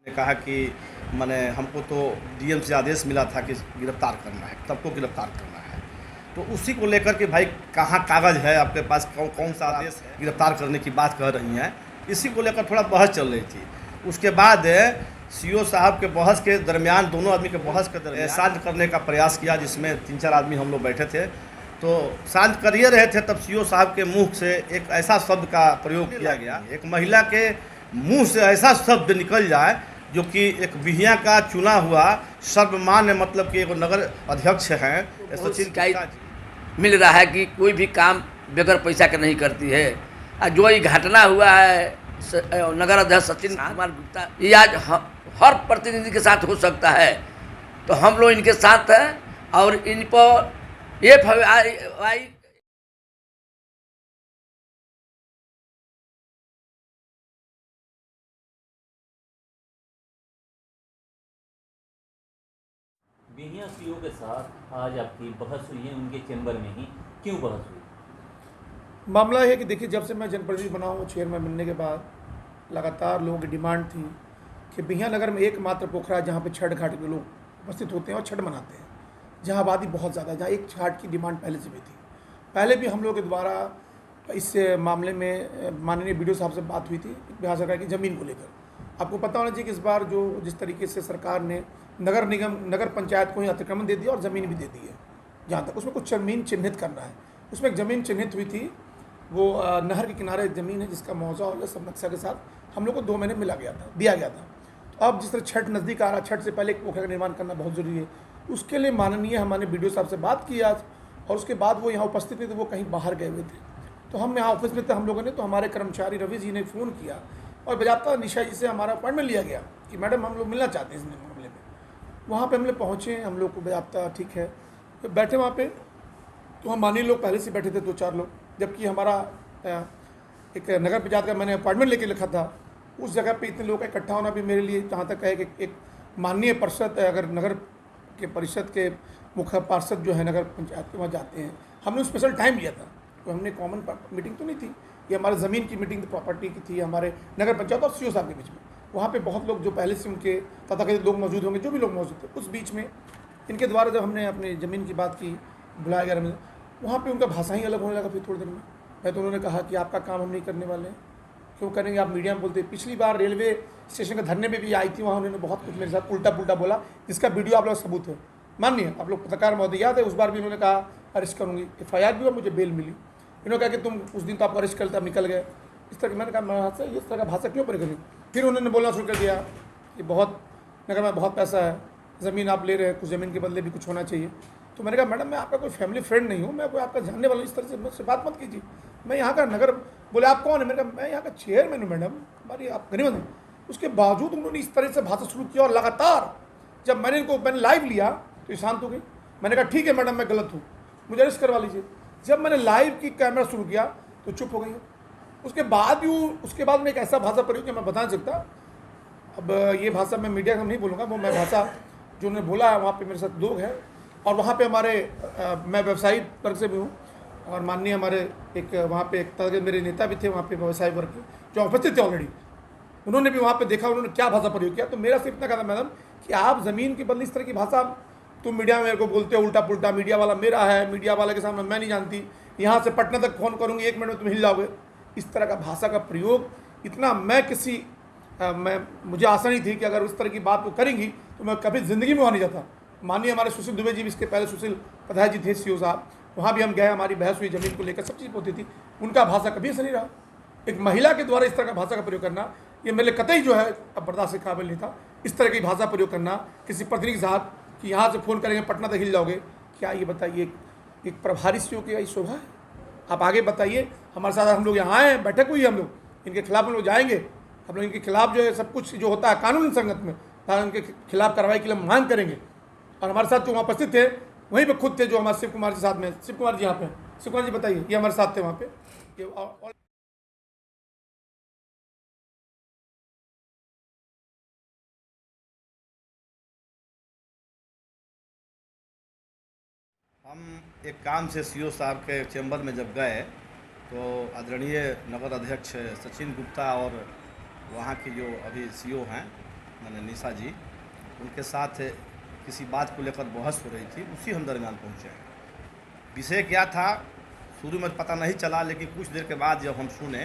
ने कहा कि माने हमको तो डीएम से आदेश मिला था कि गिरफ्तार करना है, सबको गिरफ्तार करना है। तो उसी को लेकर के भाई कहाँ कागज़ है आपके पास, कौन कौन सा आदेश है गिरफ्तार करने की बात कह रही हैं, इसी को लेकर थोड़ा बहस चल रही थी। उसके बाद सीओ साहब के बहस के दरमियान, दोनों आदमी के बहस के दरमियान शांत करने का प्रयास किया, जिसमें 3-4 आदमी हम लोग बैठे थे। तो शांत कर ही रहे थे, तब सीओ साहब के मुंह से एक ऐसा शब्द का प्रयोग किया गया, एक महिला के मुंह से ऐसा शब्द निकल जाए जो कि एक बिहिया का चुना हुआ सर्वमान्य, मतलब कि एक नगर अध्यक्ष हैं सचिन गुप्ता जी। मिल रहा है कि कोई भी काम बगैर पैसा के नहीं करती है। और जो ये घटना हुआ है नगर अध्यक्ष सचिन कुमार गुप्ता, ये आज हर प्रतिनिधि के साथ हो सकता है। तो हम लोग इनके साथ हैं और इन पर FIR बिहिया सीओ के साथ आज आपकी बहस हुई है, उनके चैम्बर में ही। क्यों बहस हुई? मामला है कि देखिए, जब से मैं जनप्रतिनिधि बना हूँ, चेयरमैन बनने के बाद लगातार लोगों की डिमांड थी कि बिहिया नगर में एकमात्र पोखरा है जहाँ पे छठ घाट के लोग उपस्थित होते हैं और छठ मनाते हैं, जहाँ आबादी बहुत ज़्यादा है, जहाँ एक घाट की डिमांड पहले से भी थी। पहले भी हम लोग के द्वारा इस मामले में माननीय BDO साहब से बात हुई थी बिहार सरकार की ज़मीन को लेकर। आपको पता होना चाहिए कि इस बार जिस तरीके से सरकार ने नगर निगम, नगर पंचायत को ही अतिक्रमण दे दिया और ज़मीन भी दे दी है, जहाँ तक उसमें कुछ ज़मीन चिन्हित करना है। उसमें एक ज़मीन चिन्हित हुई थी, वो नहर के किनारे ज़मीन है, जिसका मुआवजा और सब नक्शा के साथ हम लोग को 2 महीने दिया गया था। तो अब जिस तरह छठ नज़दीक आ रहा, छठ से पहले एक पोखरा का निर्माण करना बहुत ज़रूरी है। उसके लिए माननीय हमारे BDO साहब से बात की आज, और उसके बाद वो यहाँ उपस्थित नहीं थे, वो कहीं बाहर गए हुए थे। तो हम यहाँ ऑफिस में थे हम लोगों ने, तो हमारे कर्मचारी रवि जी ने फ़ोन किया और बजाबता निशा जी से हमारा अपॉइंटमेंट लिया गया कि मैडम हम लोग मिलना चाहते हैं इस मामले में। वहाँ पे हम लोग पहुँचे, हम लोग को बजाबता ठीक है, तो बैठे वहाँ पे। तो हम माननीय लोग पहले से बैठे थे 2-4 लोग, जबकि हमारा एक नगर पंचायत का मैंने अपॉइंटमेंट लेके लिखा था। उस जगह पे इतने लोग का इकट्ठा होना भी मेरे लिए जहाँ तक है कि एक माननीय पार्षद, अगर नगर के परिषद के मुख्य पार्षद जो है नगर पंचायत के, वहाँ जाते हैं, हमने स्पेशल टाइम लिया था। तो हमने कॉमन मीटिंग तो नहीं थी, ये हमारे ज़मीन की मीटिंग प्रॉपर्टी की थी, हमारे नगर पंचायत और सीओ साहब के बीच में। वहाँ पे बहुत लोग जो पहले से उनके तथाकथित लोग मौजूद होंगे, जो भी लोग मौजूद थे, उस बीच में इनके द्वारा जब हमने अपनी ज़मीन की बात की, बुलाया गया हमें, वहाँ पे उनका भाषा ही अलग होने लगा। फिर थोड़ी देर में तो उन्होंने कहा कि आपका काम हम नहीं करने वाले हैं, क्यों करेंगे, आप मीडिया में बोलते। पिछली बार रेलवे स्टेशन के धरने में भी आई थी, वहाँ उन्होंने बहुत कुछ मेरे साथ उल्टा पुल्टा बोला, जिसका वीडियो आप लोग सबूत है, माननीय आप लोग पत्रकार महोदय याद है। उस बार भी उन्होंने कहा अरेस्ट करूँगी, FIR भी हुआ, मुझे बेल मिली। इन्होंने कहा कि तुम उस दिन तो आपको अरेस्ट करते, आप निकल गए। इस तरह मैंने कहा मैं से इस तरह का भाषा क्यों प्रयोग करी। फिर उन्होंने बोलना शुरू कर दिया कि बहुत नगर में बहुत पैसा है, ज़मीन आप ले रहे हैं, कुछ ज़मीन के बदले भी कुछ होना चाहिए। तो मैंने कहा मैडम मैं आपका कोई फैमिली फ्रेंड नहीं हूँ, मैं कोई आपका जानने वाला, इस तरह से मुझसे बात मत कीजिए, मैं यहाँ का नगर। बोले आप कौन है? मैंने कहा मैं यहाँ का चेयरमैन हूँ मैडम, हमारी आप गरीब हैं। उसके बावजूद उन्होंने इस तरह से भाषा शुरू किया, और लगातार जब मैंने लाइव लिया तो शांत हो गई। मैंने कहा ठीक है मैडम मैं गलत हूँ, मुझे अरेस्ट करवा लीजिए। जब मैंने लाइव की कैमरा शुरू किया तो चुप हो गई। उसके बाद में एक ऐसा भाषा प्रयोग कि मैं बता नहीं सकता। अब ये भाषा मैं मीडिया का नहीं बोलूँगा, वो मैं भाषा जो उन्होंने बोला है, वहाँ पे मेरे साथ लोग हैं, और वहाँ पे हमारे मैं व्यवसायिक वर्ग से भी हूँ, और माननीय हमारे एक वहाँ पे एक तरह के मेरे नेता भी थे वहाँ पे व्यवसायिक वर्ग के, जो उपस्थित थे ऑलरेडी। उन्होंने भी वहाँ पे देखा उन्होंने क्या भाषा प्रयोग किया। तो मेरा सिर्फ इतना कहना मैडम कि आप ज़मीन के बदले इस तरह की भाषा तुम मीडिया में मेरे को बोलते हो उल्टा पुल्टा, मीडिया वाला मेरा है, मीडिया वाले के सामने मैं नहीं जानती, यहाँ से पटना तक फ़ोन करूँगी 1 मिनट में तुम हिल जाओगे। इस तरह का भाषा का प्रयोग इतना मुझे आशा नहीं थी कि अगर उस तरह की बात को करेंगी तो मैं कभी ज़िंदगी में वहाँ नहीं जाता। माननीय हमारे सुशील दुबे जी, इसके पहले सुशील पधाय जी थे सीओ साहब, वहाँ भी हम गए, हमारी बहस हुई ज़मीन को लेकर, सब चीज़ होती थी। उनका भाषा कभी ऐसा नहीं रहा। एक महिला के द्वारा इस तरह का भाषा का प्रयोग करना, ये मेरे कतई जो है अब बर्दाश्त के काबिल नहीं था। इस तरह की भाषा प्रयोग करना किसी प्रतिनिधि के साथ कि यहाँ से फ़ोन करेंगे पटना तक हिल जाओगे, क्या ये बताइए एक प्रभारी सीओ की यही शोभा है? आप आगे बताइए। हमारे साथ हम लोग यहाँ आए हैं, बैठक हुई है, हम लोग इनके खिलाफ हम लोग जाएंगे, हम लोग इनके खिलाफ जो है सब कुछ जो होता है कानून संगत में, उनके खिलाफ कार्रवाई के लिए मांग करेंगे। और हमारे साथ जो वहाँ उपस्थित थे वहीं पे खुद थे, जो हमारे शिव कुमार जी साथ में, शिव कुमार जी यहाँ पे, शिव कुमार जी बताइए, ये हमारे साथ थे वहाँ पे। हम एक काम से सीओ साहब के चैम्बर में जब गए तो आदरणीय नगर अध्यक्ष सचिन गुप्ता और वहाँ की जो अभी सीओ हैं मैंने निशा जी, उनके साथ किसी बात को लेकर बहस हो रही थी, उसी हम दरमियान पहुँचे हैं। विषय क्या था शुरू में पता नहीं चला, लेकिन कुछ देर के बाद जब हम सुने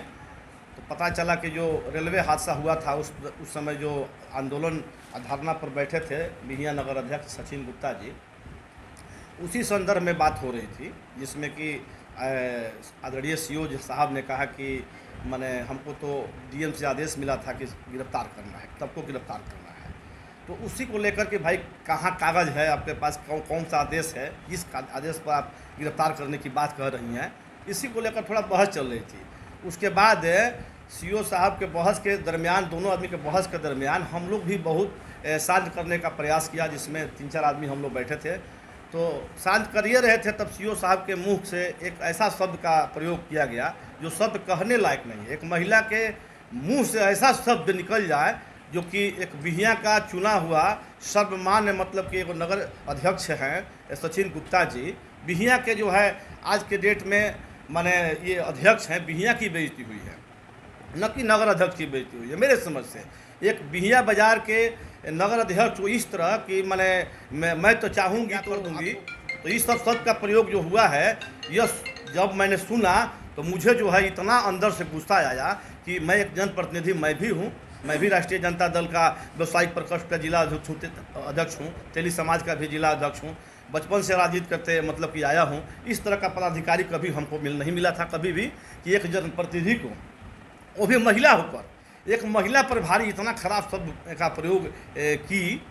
तो पता चला कि जो रेलवे हादसा हुआ था उस समय जो आंदोलन धरना पर बैठे थे बिहियां नगर अध्यक्ष सचिन गुप्ता जी, उसी संदर्भ में बात हो रही थी, जिसमें कि आदरणीय सीओ साहब ने कहा कि मैंने हमको तो डीएम से आदेश मिला था कि गिरफ्तार करना है, सबको गिरफ्तार करना है। तो उसी को लेकर के भाई कहाँ कागज़ है आपके पास, कौन सा आदेश है, इस आदेश पर आप गिरफ्तार करने की बात कर रही हैं, इसी को लेकर थोड़ा बहस चल रही थी। उसके बाद सीओ साहब के बहस के दरमियान, दोनों आदमी के बहस के दरमियान हम लोग भी बहुत शांत करने का प्रयास किया, जिसमें 3-4 आदमी हम लोग बैठे थे। तो शांत करिए रहे थे, तब सीओ साहब के मुंह से एक ऐसा शब्द का प्रयोग किया गया जो शब्द कहने लायक नहीं है। एक महिला के मुंह से ऐसा शब्द निकल जाए जो कि एक बिहियां का चुना हुआ सर्वमान्य, मतलब कि एक नगर अध्यक्ष हैं सचिन गुप्ता जी, बिहियां के जो है आज के डेट में माने ये अध्यक्ष हैं, बिहियां की बेइज्जती हुई है, न कि नगर अध्यक्ष की बेइज्जती हुई है। मेरे समझ से एक बिहियां बाजार के नगर अध्यक्ष को इस तरह कि मैं तो चाहूँगी कर दूँगी, तो इस सब शब्द का प्रयोग जो हुआ है, यह जब मैंने सुना तो मुझे जो है इतना अंदर से गुस्सा आया कि मैं एक जनप्रतिनिधि मैं भी हूँ, मैं भी राष्ट्रीय जनता दल का व्यवसायिक प्रकोष्ठ का जिला अध्यक्ष हूँ, तेली समाज का भी जिला अध्यक्ष हूँ, बचपन से राजनीति करते मतलब कि आया हूँ। इस तरह का पदाधिकारी कभी हमको नहीं मिला था कभी भी कि एक जनप्रतिनिधि को, वो भी महिला होकर, एक महिला पर भारी इतना खराब शब्द का प्रयोग की,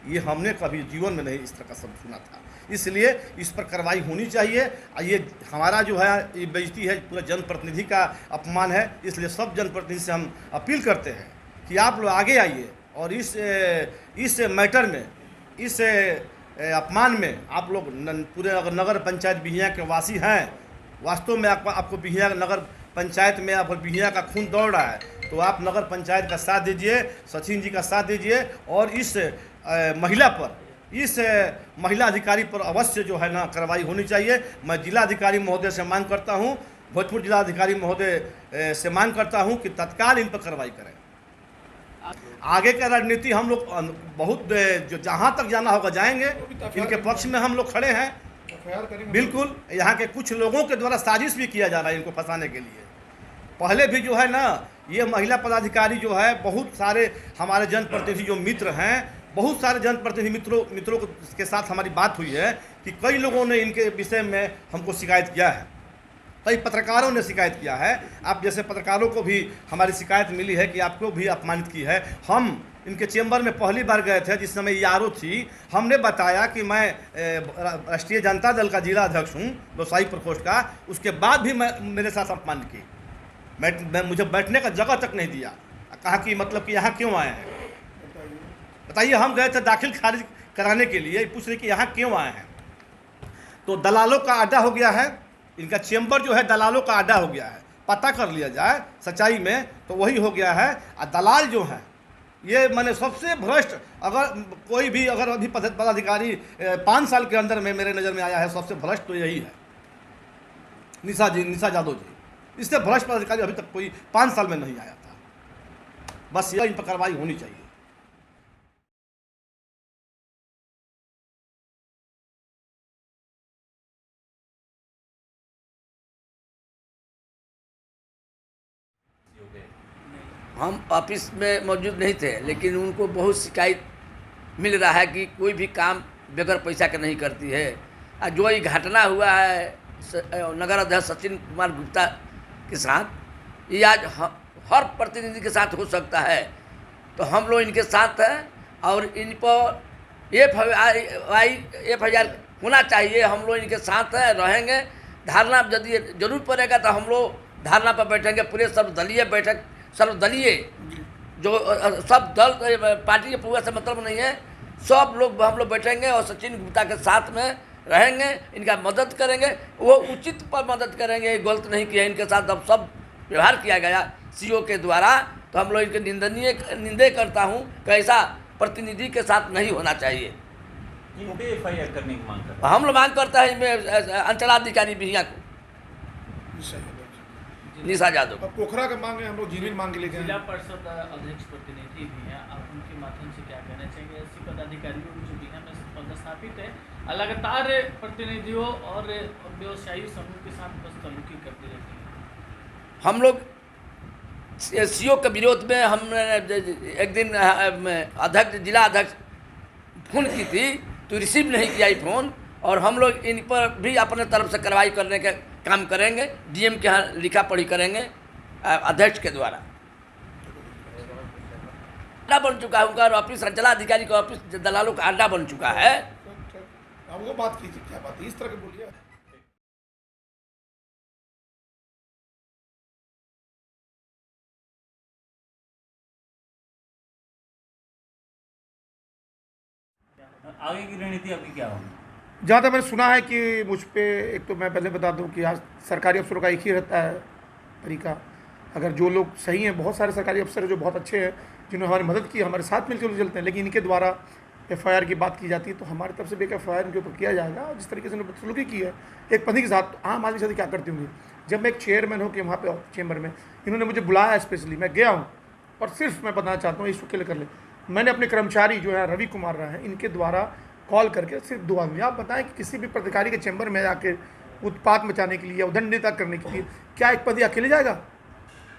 ये हमने कभी जीवन में नहीं इस तरह का शब्द सुना था। इसलिए इस पर कार्रवाई होनी चाहिए। ये हमारा जो है ये बेइज्जती है, पूरा जनप्रतिनिधि का अपमान है। इसलिए सब जनप्रतिनिधि से हम अपील करते हैं कि आप लोग आगे आइए और इस मैटर में, इस अपमान में आप लोग पूरे अगर नगर पंचायत बिहियां के वासी हैं, वास्तव में आपको बिहियां नगर पंचायत में आप बिहियां का खून दौड़ रहा है, तो आप नगर पंचायत का साथ दीजिए, सचिन जी का साथ दीजिए और इस महिला पर, इस महिला अधिकारी पर अवश्य जो है ना कार्रवाई होनी चाहिए। मैं जिला अधिकारी महोदय से मांग करता हूं, भोजपुर जिला अधिकारी महोदय से मांग करता हूं कि तत्काल इन पर कार्रवाई करें। आगे का रणनीति हम लोग बहुत जो जहां तक जाना होगा जाएंगे, इनके पक्ष में हम लोग खड़े हैं। बिल्कुल, यहाँ के कुछ लोगों के द्वारा साजिश भी किया जा रहा है इनको फंसाने के लिए। पहले भी जो है ना ये महिला पदाधिकारी जो है, बहुत सारे हमारे जनप्रतिनिधि जो मित्र हैं, बहुत सारे जनप्रतिनिधि मित्रों के साथ हमारी बात हुई है कि कई लोगों ने इनके विषय में हमको शिकायत किया है, कई पत्रकारों ने शिकायत किया है। आप जैसे पत्रकारों को भी हमारी शिकायत मिली है कि आपको भी अपमानित की है। हम इनके चेंबर में पहली बार गए थे जिस समय यारो थी, हमने बताया कि मैं राष्ट्रीय जनता दल का जिला अध्यक्ष हूँ, व्यवसायिक प्रकोष्ठ का। उसके बाद भी मेरे साथ अपमान की, मुझे बैठने का जगह तक नहीं दिया। कहा कि मतलब कि यहाँ क्यों आए हैं, बताइए। हम गए थे दाखिल खारिज कराने के लिए, पूछ रहे कि यहाँ क्यों आए हैं। तो दलालों का अड्डा हो गया है, इनका चेंबर जो है दलालों का अड्डा हो गया है। पता कर लिया जाए सच्चाई में तो वही हो गया है। और दलाल जो है ये मैंने सबसे भ्रष्ट, अगर कोई भी अगर अभी पदाधिकारी 5 साल के अंदर में मेरे नज़र में आया है, सबसे भ्रष्ट तो यही है, निशा यादव जी। इससे भ्रष्ट पदाधिकारी अभी तक कोई 5 साल में नहीं आया था। बस यह इन पर कार्रवाई होनी चाहिए। हम ऑफिस में मौजूद नहीं थे, लेकिन उनको बहुत शिकायत मिल रहा है कि कोई भी काम बगैर पैसा के नहीं करती है। और जो ये घटना हुआ है नगर अध्यक्ष सचिन कुमार गुप्ता के साथ, ये आज हर प्रतिनिधि के साथ हो सकता है। तो हम लोग इनके साथ हैं और इन पर FIR होना चाहिए। हम लोग इनके साथ हैं, रहेंगे। धारणा यदि जरूर पड़ेगा तो हम लोग धारणा पर बैठेंगे। पूरे सर्वदलीय बैठक, सर्वदलीय जो सब दल पार्टी के पूरा से मतलब नहीं है, सब लोग हम लोग बैठेंगे और सचिन गुप्ता के साथ में रहेंगे, इनका मदद करेंगे। वो उचित पर मदद करेंगे, गलत नहीं किया इनके साथ। अब सब व्यवहार किया गया CO के द्वारा, तो हम लोग इनके निंदे करता हूँ कि ऐसा प्रतिनिधि के साथ नहीं होना चाहिए। इन पे FIR करने की मांग करते हैं। हम लोग मांग करते हैं अंचलाधिकारी बिहियां को। निशा यादव। अब पोखरा का मांगे हम लोग जीवन मांग के लेके जिला आए। परिषद अध्यक्ष प्रतिनिधि भी हैं, आप उनके माध्यम से क्या कहना चाहेंगे? ऐसे पदाधिकारियों जो बिहार में पदस्थापित है लगातार प्रतिनिधियों और व्यवसायी समूह के साथ बदसलूकी करते रहते हैं। हम लोग सीओ के विरोध में हम एक दिन अध्यक्ष जिला अध्यक्ष फ़ोन की थी तो रिसीव नहीं किया ये फ़ोन, और हम लोग इन पर भी अपने तरफ से कार्रवाई करने का काम करेंगे। डीएम के यहाँ लिखा पढ़ी करेंगे अध्यक्ष के द्वारा। अड्डा बन चुका है उनका ऑफिस, अंचलाधिकारी का ऑफिस दलालों का अड्डा बन चुका है। अब वो बात कीजिए, क्या बात है, इस तरह के बोलिए। आगे की रणनीति आपकी क्या होगी? जहाँ तक मैंने सुना है कि मुझ पे, एक तो मैं पहले बता दूं कि आज सरकारी अफसरों का एक ही रहता है तरीका। अगर जो लोग सही हैं, बहुत सारे सरकारी अफसर हैं जो बहुत अच्छे हैं, जिन्होंने हमारी मदद की, हमारे साथ मिलकर चलते हैं, लेकिन इनके द्वारा एफआईआर की बात की जाती है तो हमारी तरफ से भी एक एफआईआर इनके ऊपर किया जाएगा। और जिस तरीके से उन्होंने बदसलूकी की है एक पति के साथ, आम आदमी के साथ क्या करती होंगी। जब मैं एक चेयरमैन हूँ कि वहाँ पे चेंबर में इन्होंने मुझे बुलाया स्पेशली, मैं गया हूँ, और सिर्फ मैं बताना चाहता हूँ इसको क्लियर कर ले, मैंने अपने कर्मचारी जो है रवि कुमार रहा है, इनके द्वारा कॉल करके सिर्फ 2 आदमी, आप बताएं कि किसी भी पदाधिकारी के चैम्बर में जाके उत्पात मचाने के लिए, उदंडता करने के लिए क्या एक पति अकेले जाएगा?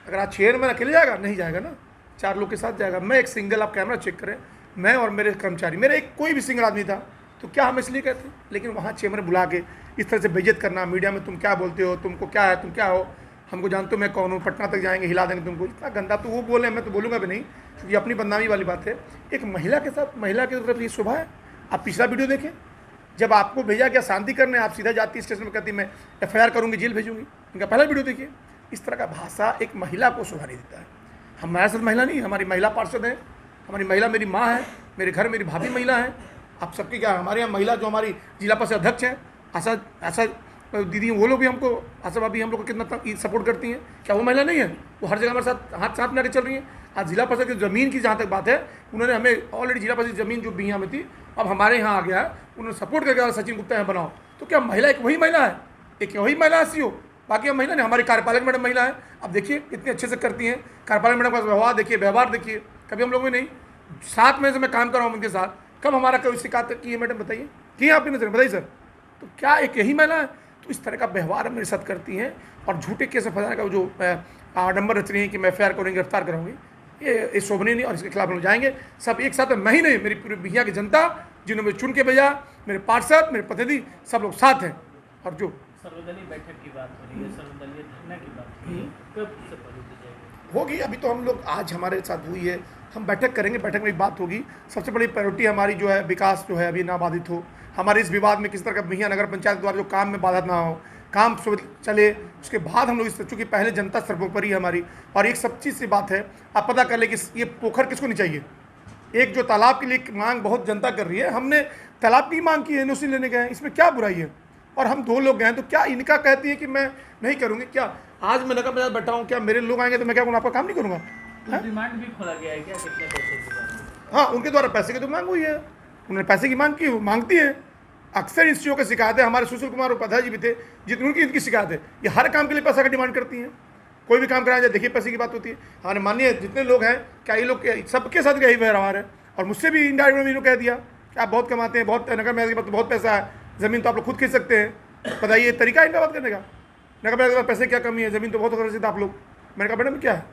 अगर आज चेयरमैन अकेले जाएगा? नहीं जाएगा ना, 4 लोग के साथ जाएगा। मैं एक सिंगल, आप कैमरा चेक करें, मैं और मेरे कर्मचारी, मेरे एक कोई भी सिंगल आदमी था, तो क्या हम इसलिए कहते? लेकिन वहाँ चैम्बर बुला के इस तरह से बेइज्जत करना, मीडिया में तुम क्या बोलते हो, तुमको क्या है, तुम क्या हो, हमको जानते हो मैं कौन हूँ, पटना तक जाएंगे, हिला देंगे तुमको, इतना गंदा। तो वो बोले, मैं तो बोलूँगा भी नहीं, क्योंकि अपनी बदनामी वाली बात है। एक महिला के साथ, महिला की तरफ ये शोभा है? आप पिछला वीडियो देखें, जब आपको भेजा गया शांति करने, आप सीधा जाती स्टेशन में कहती मैं एफआईआर करूँगी, जेल भेजूँगी। इनका पहला वीडियो देखिए। इस तरह का भाषा एक महिला को शोभा नहीं देता है। हमारे साथ महिला नहीं, हमारी महिला पार्षद है, हमारी महिला मेरी माँ है, मेरे घर मेरी भाभी महिला है। आप सबके क्या, हमारे यहाँ महिला जो हमारी जिला परिषद अध्यक्ष हैं, आशा दीदी, वो लोग भी हमको, आशा भाभी हम लोग को कितना सपोर्ट करती हैं। क्या वो महिला नहीं है? वो हर जगह हमारे साथ हाथ साथ में आके चल रही हैं। आज जिला परिषद की ज़मीन की जहाँ तक बात है, उन्होंने हमें ऑलरेडी जिला परिषद ज़मीन जो बिहियाँ में थी अब हमारे यहाँ आ गया है, उन्होंने सपोर्ट करके सचिन गुप्ता यहाँ बनाओ। तो क्या महिला एक वही महिला है? एक वही महिला है सीओ? बाकी हम महिला नहीं, हमारी कार्यपालक मैडम महिला है। अब देखिए कितने अच्छे से करती हैं कार्यपालक मैडम का व्यवहार देखिए, व्यवहार देखिए। कभी हम लोग में नहीं, 7 महीने से मैं काम कर रहा हूँ उनके साथ, कब हमारा कोई शिकायत की है मैडम? बताइए, की है आपकी नजर? बताइए सर। तो क्या एक यही महिला है? तो इस तरह का व्यवहार मेरे साथ करती हैं, और झूठे केस फंसाने का जो आडंबर रच रही है कि मैं एफआईआर करूँगी, गिरफ्तार करूँगी, ये शोभनीय नहीं, और इसके खिलाफ लोग जाएंगे सब एक साथ। मैं ही नहीं, मेरी पूरी बिहिया की जनता जिन्होंने मुझे चुन के भेजा, मेरे पार्षद, मेरे प्रतिनिधि, सब लोग साथ हैं। और जो सर्वदलीय बैठक की बात हो रही है, सर्वदलीय धरना की बात हो रही है, कब से पहले दी जाएगी? होगी, अभी तो हम लोग आज हमारे साथ हुई है, हम बैठक करेंगे, बैठक में एक बात होगी। सबसे बड़ी प्रायोरिटी हमारी जो है विकास जो है अभी ना बाधित हो, हमारे इस विवाद में किस तरह का बिहिया नगर पंचायत द्वारा जो काम में बाधा ना हो, काम चले, उसके बाद हम लोग इस, चूँकि पहले जनता सर्वोपरि है हमारी। और एक सब चीज़ सी बात है, आप पता कर ले कि ये पोखर किसको नहीं चाहिए। एक जो तालाब के लिए मांग बहुत जनता कर रही है, हमने तालाब की मांग की है, एनओसी लेने गए हैं, इसमें क्या बुराई है? और हम 2 लोग गए, तो क्या इनका कहती है कि मैं नहीं करूँगी? क्या आज मैं नगर पंचायत बैठा हूँ, क्या मेरे लोग आएंगे तो मैं क्या करूँगा, आपका काम नहीं करूँगा? तो डिमांड भी खोला गया है क्या, कितने पैसे की बात? हाँ, उनके द्वारा पैसे की तो मांग हुई है, उन्होंने पैसे की मांग की, वो मांगती हैं। अक्सर इन चीज़ों की शिकायत है, हमारे सुशील कुमार उपाध्याय जी भी थे, जितनी उनकी इनकी शिकायत है, ये हर काम के लिए पैसा का डिमांड करती हैं। कोई भी काम कराया जाए, देखिए पैसे की बात होती है। हमारे माननीय जितने लोग हैं, क्या ये लोग सबके साथ यही व्यवहार है? और मुझसे भी इंडायरेक्ट में कह दिया कि आप बहुत कमाते हैं, बहुत नगर में के पास बहुत पैसा है, ज़मीन तो आप लोग खुद खरीद सकते हैं, बताइए तरीका है इनका बात करने का? नगर में पैसे क्या कमी है, ज़मीन तो बहुत खरीद सकते आप लोग। मैंने कहा मैडम क्या है,